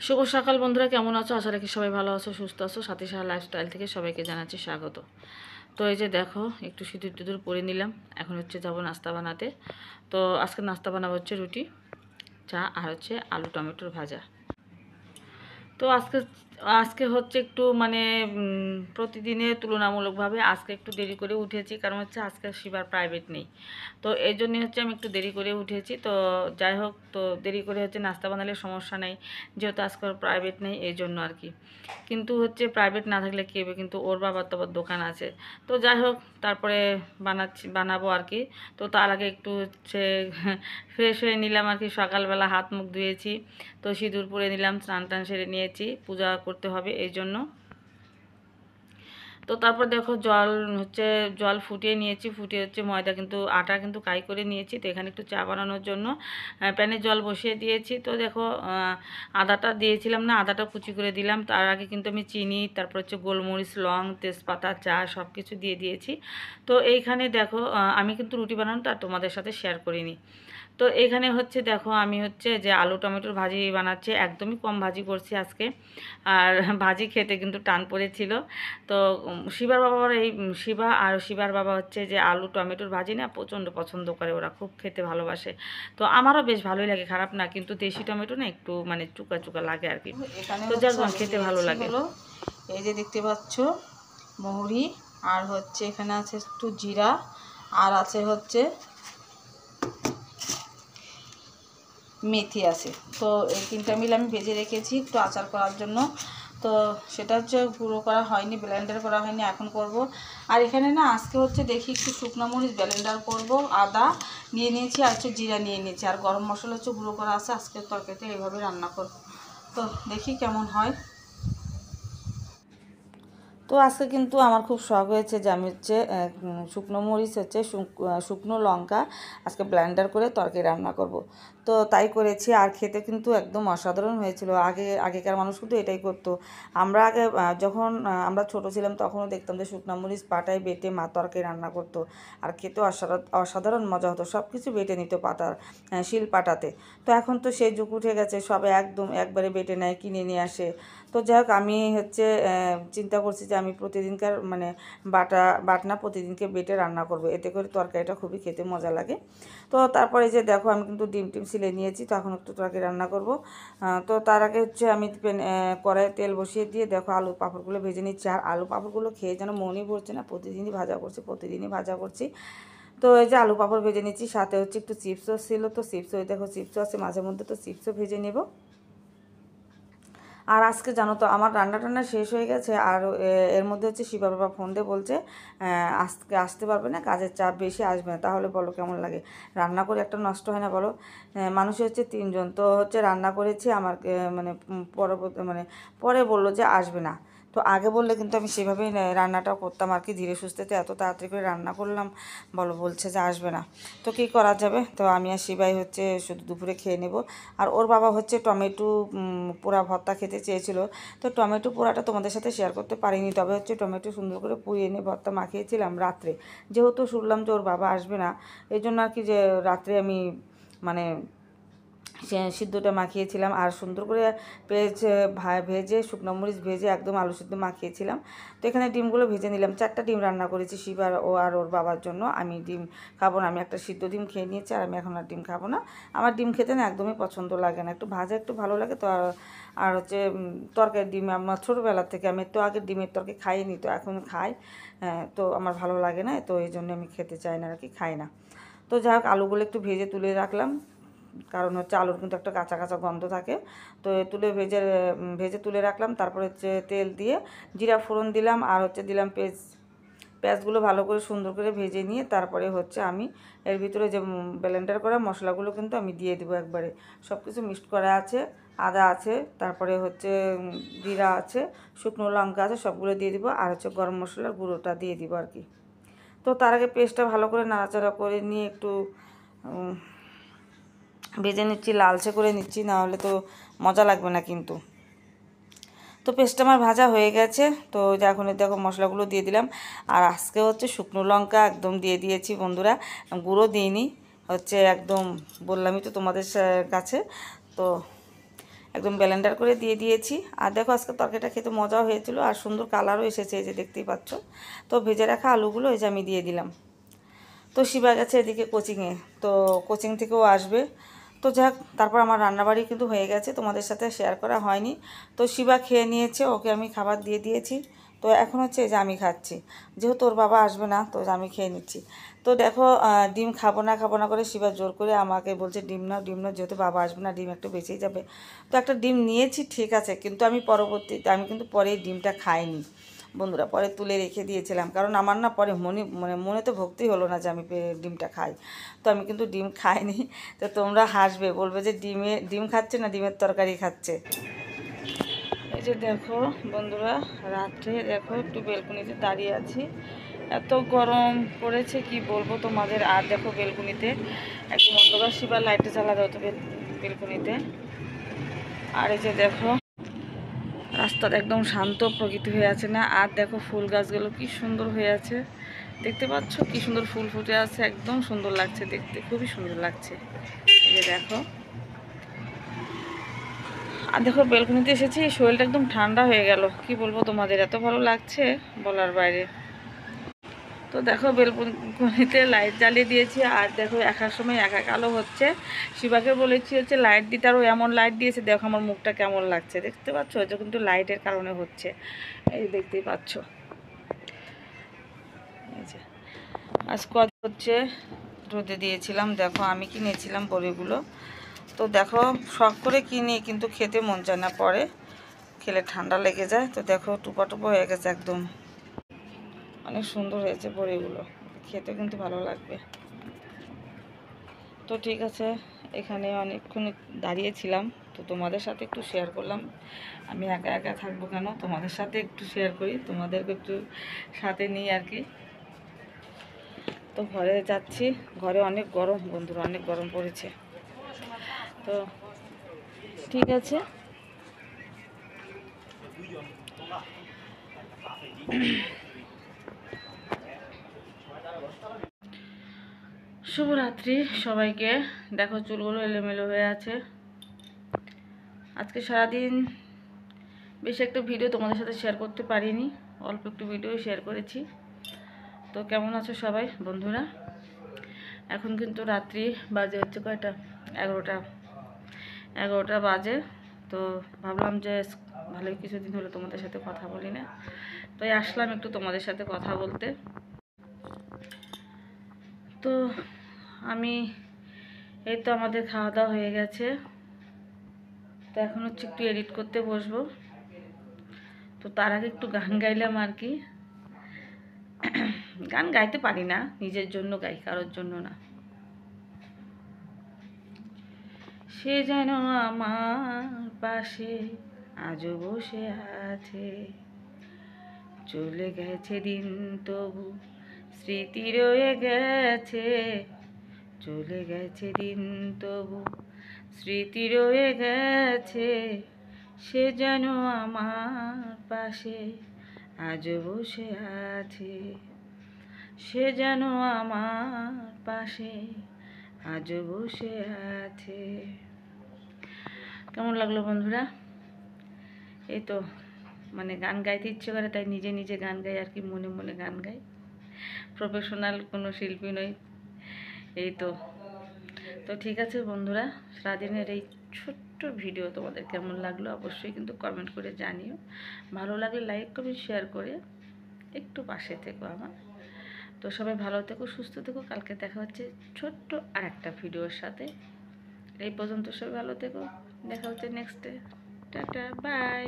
শুভ সকাল বন্ধুরা, কেমন আছো? আশা রাখি সবাই ভালো আছো, সুস্থ আছো। সাথী সাহা লাইফস্টাইল থেকে সবাইকে জানাচ্ছি স্বাগত। তো এই যে দেখো, একটু সিঁদুর টিঁদুর পরে নিলাম। এখন হচ্ছে যাবো নাস্তা বানাতে। তো আজকে নাস্তা বানাবো হচ্ছে রুটি, চা আর হচ্ছে আলু টমেটোর ভাজা। তো আজকে আজকে হচ্ছে একটু মানে প্রতিদিনের তুলনামূলকভাবে আজকে একটু দেরি করে উঠেছি, কারণ হচ্ছে আজকে শিবার প্রাইভেট নেই। তো এই জন্যই হচ্ছে আমি একটু দেরি করে উঠেছি। তো যাই হোক, তো দেরি করে হচ্ছে নাস্তা বানালে সমস্যা নেই, যেহেতু আজকে ওর প্রাইভেট নেই এই জন্য আর কি। কিন্তু হচ্ছে প্রাইভেট না থাকলে কী হবে, কিন্তু ওর বাবার তো আবার দোকান আছে। তো যাই হোক, তারপরে বানাবো আর কি। তো তার আগে একটু হচ্ছে ফ্রেশ হয়ে নিলাম আর কি। সকালবেলা হাত মুখ ধুয়েছি, তো সিঁদুর পরে নিলাম, স্নান টান সেরে নিয়েছি, পূজা করতে হবে এই জন্য। তো তারপর দেখো জল ফুটিয়ে নিয়েছি, ফুটিয়ে হচ্ছে ময়দা কিন্তু আটা কিন্তু কাই করে নিয়েছি। তো এখানে একটু চা বানানোর জন্য প্যানে জল বসিয়ে দিয়েছি। তো দেখো আদাটা দিয়েছিলাম না, আদাটা কুচি করে দিলাম। তার আগে কিন্তু আমি চিনি, তারপর হচ্ছে গোলমরিচ, লং, তেজপাতা, চা সব কিছু দিয়ে দিয়েছি। তো এইখানে দেখো আমি কিন্তু রুটি বানানোটা তোমাদের সাথে শেয়ার করিনি। তো এখানে হচ্ছে দেখো, আমি হচ্ছে যে আলু টমেটোর ভাজি বানাচ্ছি, একদমই কম ভাজি করছি আজকে। আর ভাজি খেতে কিন্তু টান পড়েছিল। তো শিবার বাবা হচ্ছে যে আলু টমেটোর ভাজি না প্রচণ্ড পছন্দ করে, ওরা খুব খেতে ভালোবাসে। তো আমারও বেশ ভালোই লাগে, খারাপ না, কিন্তু দেশি টমেটো না একটু মানে চুকা চুকা লাগে আর কি। তো যাক, খেতে ভালো লাগে। এই যে দেখতে পাচ্ছ মৌরি, আর হচ্ছে এখানে আছে একটু জিরা, আর আছে হচ্ছে মেথি আছে। তো এই তিনটা মিলে আমি ভেজে রেখেছি একটু আচার করার জন্য। তো সেটা হচ্ছে গুঁড়ো করা হয়নি, ব্লেন্ডার করা হয়নি, এখন করব। আর এখানে না আজকে হচ্ছে দেখি একটু শুকনো মরিচ ব্লেন্ডার করব, আদা নিয়ে নিয়েছি, আর হচ্ছে জিরা নিয়ে নিয়েছি, আর গরম মশলা হচ্ছে গুঁড়ো করা আছে। আজকের তরকারিতে এইভাবে রান্না করব। তো দেখি কেমন হয়। তো আজকে কিন্তু আমার খুব শখ হয়েছে যে আমি হচ্ছে শুকনো মরিচ হচ্ছে শুকনো লঙ্কা আজকে ব্লেন্ডার করে তরকারি রান্না করব। তো তাই করেছি, আর খেতে কিন্তু একদম অসাধারণ হয়েছিল। আগেকার মানুষ কিন্তু এটাই করতো। আমরা আগে যখন আমরা ছোট ছিলাম তখনও দেখতাম যে শুকনো মরিচ পাটায় বেটে মা তরকারি রান্না করতো, আর খেতে অসাধারণ মজা হতো। সব কিছু বেটে নিত পাতার শিল পাটাতে। তো এখন তো সেই যুগ উঠে গেছে, সবাই একদম একবারে বেটে নেয়, কিনে নিয়ে আসে। তো যাই হোক, আমি হচ্ছে চিন্তা করছি যে আমি প্রতিদিনকার মানে বাটনা প্রতিদিনকে বেটে রান্না করব, এতে করে তরকারিটা খুবই খেতে মজা লাগে। তো তারপরে যে দেখো, আমি কিন্তু ডিম টিম সিলে নিয়েছি, তো এখন একটু তরকারি রান্না করব। তো তার আগে হচ্ছে আমি কড়াইয়ে তেল বসিয়ে দিয়ে দেখো আলু পাঁপড়গুলো ভেজে নিচ্ছি। আর আলু পাঁপড়গুলো খেয়ে যেন মনই ভরছে না, প্রতিদিনই ভাজা করছি। তো এই যে আলু পাঁপড় ভেজে নিচ্ছি, সাথে হচ্ছে একটু চিপসও ছিল। তো চিপসও দেখো, চিপসও আছে মাঝে মধ্যে, তো চিপসও ভেজে নেব। আর আজকে জানো তো আমার রান্না টান্না শেষ হয়ে গেছে। আর এর মধ্যে হচ্ছে শিবা বাবা ফোন দিয়ে বলছে আজকে আসতে পারবে না, কাজের চাপ বেশি, আসবে না। তাহলে বলো কেমন লাগে? রান্না করে একটা নষ্ট হয় না বলো? মানুষ হচ্ছে তিনজন, তো হচ্ছে রান্না করেছি আমার মানে পরবর্তী মানে পরে বললো যে আসবে না। তো আগে বললে কিন্তু আমি সেভাবেই রান্নাটাও করতাম আর কি, ধীরে সুস্থেতে এত তাড়াতাড়ি করে রান্না করলাম, বলছে যে আসবে না। তো কী করা যাবে? তো আমি আর শিবাই হচ্ছে শুধু দুপুরে খেয়ে নেব। আর ওর বাবা হচ্ছে টমেটো পোড়া ভর্তা খেতে চেয়েছিল। তো টমেটো পোড়াটা তোমাদের সাথে শেয়ার করতে পারিনি, তবে হচ্ছে টমেটো সুন্দর করে পুড়িয়ে এনে ভর্তা মাখিয়েছিলাম রাত্রে। যেহেতু শুনলাম যে ওর বাবা আসবে না, এই জন্য আর কি যে রাত্রে আমি মানে সিদ্ধটা মাখিয়েছিলাম। আর সুন্দর করে পেঁয়াজ ভেজে, শুকনো মরিচ ভেজে একদম আলু সিদ্ধ মাখিয়েছিলাম। তো এখানে ডিমগুলো ভেজে নিলাম, 4টা ডিম রান্না করেছি শিবার আর ওর বাবার জন্য। আমি ডিম খাবো না, আমি একটা সিদ্ধ ডিম খেয়ে নিয়েছি, আর আমি এখন আর ডিম খাবো না। আমার ডিম খেতে না একদমই পছন্দ লাগে না, একটু ভাজা একটু ভালো লাগে। তো আর হচ্ছে তরকারি ডিম আমার ছোটোবেলার থেকে, আমি তো আগে ডিমের তরকারি খাইনি, তো এখন খাই। তো আমার ভালো লাগে না, তো এই জন্য আমি খেতে চাই না আর কি, খাই না। তো যাই হোক, আলুগুলো একটু ভেজে তুলে রাখলাম, কারণ হচ্ছে আলুর কিন্তু একটা কাঁচা কাঁচা গন্ধ থাকে। তো ভেজে তুলে রাখলাম। তারপর হচ্ছে তেল দিয়ে জিরা ফোড়ন দিলাম, আর হচ্ছে দিলাম পেঁয়াজগুলো ভালো করে সুন্দর করে ভেজে নিয়ে তারপরে হচ্ছে আমি এর ভিতরে যে ব্লেন্ডার করা মশলাগুলো কিন্তু আমি দিয়ে দেবো একবারে। সব কিছু মিক্সড করা আছে, আদা আছে, তারপরে হচ্ছে জিরা আছে, শুকনো লঙ্কা আছে, সবগুলো দিয়ে দিব। আর হচ্ছে গরম মশলার গুঁড়োটা দিয়ে দিব আর কি। তো তার আগে পেস্টটা ভালো করে নাড়াচাড়া করে নিয়ে একটু ভেজে নিচ্ছি, লালচে করে নিচ্ছি, না হলে তো মজা লাগবে না কিন্তু। তো পেস্টটা আমার ভাজা হয়ে গেছে। তো এখন দেখো মশলাগুলো দিয়ে দিলাম। আর আজকে হচ্ছে শুকনো লঙ্কা একদম দিয়ে দিয়েছি বন্ধুরা, গুঁড়ো দিইনি, হচ্ছে একদম বললামই তো তোমাদের কাছে। তো একদম ব্লেন্ডার করে দিয়ে দিয়েছি। আর দেখো আজকে তরকারিটা খেতে মজাও হয়েছিল আর সুন্দর কালারও এসেছে, এই যে দেখতেই পাচ্ছ। তো ভেজে রাখা আলুগুলো এই যে আমি দিয়ে দিলাম। তো শিবা গেছে এদিকে কোচিংয়ে, তো কোচিং থেকেও আসবে। তো যাক, তারপর আমার রান্নাবাড়ি কিন্তু হয়ে গেছে, তোমাদের সাথে শেয়ার করা হয়নি। তো শিবা খেয়ে নিয়েছে, ওকে আমি খাবার দিয়ে দিয়েছি। তো এখন হচ্ছে যে আমি খাচ্ছি, যেহেতু ওর বাবা আসবে না, তো আমি খেয়ে নিচ্ছি। তো দেখো ডিম খাবো না করে শিবা জোর করে আমাকে বলছে ডিম নাও, যেহেতু বাবা আসবে না, ডিম একটু বেঁচেই যাবে। তো একটা ডিম নিয়েছি, ঠিক আছে, কিন্তু আমি কিন্তু পরে ডিমটা খাইনি বন্ধুরা, পরে তুলে রেখে দিয়েছিলাম, কারণ আমার না পরে মনে তো ভক্তি হলো না যে আমি ডিমটা খাই। তো আমি কিন্তু ডিম খাইনি। তো তোমরা হাসবে, বলবে যে ডিম খাচ্ছে না ডিমের তরকারি খাচ্ছে। এই যে দেখো বন্ধুরা, রাত্রে দেখো একটু বেলকুনিতে দাঁড়িয়ে আছি, এত গরম পড়েছে কি বলবো তোমাদের। আর দেখো বেলকুনিতে একদম অন্ধকার, শিবা লাইটে জ্বালা দাও তো বেলকুনিতে। আর এই যে দেখো রাস্তাটা একদম শান্ত প্রকৃতি হয়ে আছে না। আর দেখো ফুল গাছগুলো কি সুন্দর হয়ে আছে, দেখতে পাচ্ছ কি সুন্দর ফুল ফুটে আছে, একদম সুন্দর লাগছে দেখতে, খুবই সুন্দর লাগছে। এই যে দেখো, আর দেখো বেলকনিতে এসেছি, শরীরটা একদম ঠান্ডা হয়ে গেল, কি বলবো তোমাদের, এত ভালো লাগছে বলার বাইরে। তো দেখো বেলকনিতে লাইট জ্বালিয়ে দিয়েছি, আর দেখো একার সময় একা কালো হচ্ছে। শিবাকে বলেছি হচ্ছে লাইট দিতে, আরও এমন লাইট দিয়েছে, দেখো আমার মুখটা কেমন লাগছে, দেখতে পাচ্ছ, এটা কিন্তু লাইটের কারণে হচ্ছে, এই দেখতেই পাচ্ছ। এই যে আজ কত হচ্ছে রোদে দিয়েছিলাম, দেখো আমি কিনেছিলাম বড়িগুলো। তো দেখো শখ করে কিনি, কিন্তু খেতে মন চায় না, পরে খেলে ঠান্ডা লেগে যায়। তো দেখো টুপা টুপা হয়ে গেছে একদম, অনেক সুন্দর হয়েছে বড়িগুলো, খেতে কিন্তু ভালো লাগবে। তো ঠিক আছে, এখানে অনেকক্ষণ দাঁড়িয়েছিলাম, তো তোমাদের সাথে একটু শেয়ার করলাম। আমি একা একা থাকবো কেন, তোমাদের সাথে একটু শেয়ার করি, তোমাদেরকে একটু সাথে নিই আর কি। তো ঘরে যাচ্ছি, ঘরে অনেক গরম বন্ধুরা, অনেক গরম পড়েছে। তো ঠিক আছে, শুভরাত্রি সবাইকে। দেখো চুলগুলো এলোমেলো হয়ে আছে। আজকে সারাদিন বেশি একটা ভিডিও তোমাদের সাথে শেয়ার করতে পারিনি, অল্প একটু ভিডিও শেয়ার করেছি। তো কেমন আছো সবাই বন্ধুরা? এখন কিন্তু রাত্রি বাজে হচ্ছে কয়টা, 11টা বাজে। তো ভাবলাম যে ভালোই কিছুদিন হলো তোমাদের সাথে কথা বলি না, তাই আসলাম একটু তোমাদের সাথে কথা বলতে। তো আমি এই তো আমাদের খাওয়া দাওয়া হয়ে গেছে, তো এখন হচ্ছে একটু এডিট করতে বসবো। তো তার আগে একটু গান গাইলাম আর কি। গান গাইতে পারি না, নিজের জন্য গাই, কারোর জন্য না। সে যেন আমার পাশে আজও বসে আছে, চলে গেছে দিন তবু স্মৃতি রয়ে গেছে, চলে গেছে দিন তবু স্মৃতি রয়ে গেছে, সে যেন আমার পাশে আজও বসে আছে, সে যেন আমার পাশে আজও বসে আছে। কেমন লাগলো বন্ধুরা? এই তো মানে গান গাইতে ইচ্ছে করে, তাই নিজে নিজে গান গাই আর কি, মনে মনে গান গাই, প্রফেশনাল কোনো শিল্পী নই। এই তো তো ঠিক আছে বন্ধুরা, সারাদিনের এই ছোট্ট ভিডিও তোমাদের কেমন লাগলো অবশ্যই কিন্তু কমেন্ট করে জানিও। ভালো লাগলে লাইক কমেন্ট শেয়ার করে একটু পাশে থেকো আমার। তো সবাই ভালো থেকো, সুস্থ থেকো, কালকে দেখা হচ্ছে ছোট্ট আর একটা ভিডিওর সাথে। এই পর্যন্ত সবাই ভালো থেকো, দেখা হচ্ছে নেক্সটে। Tata bye.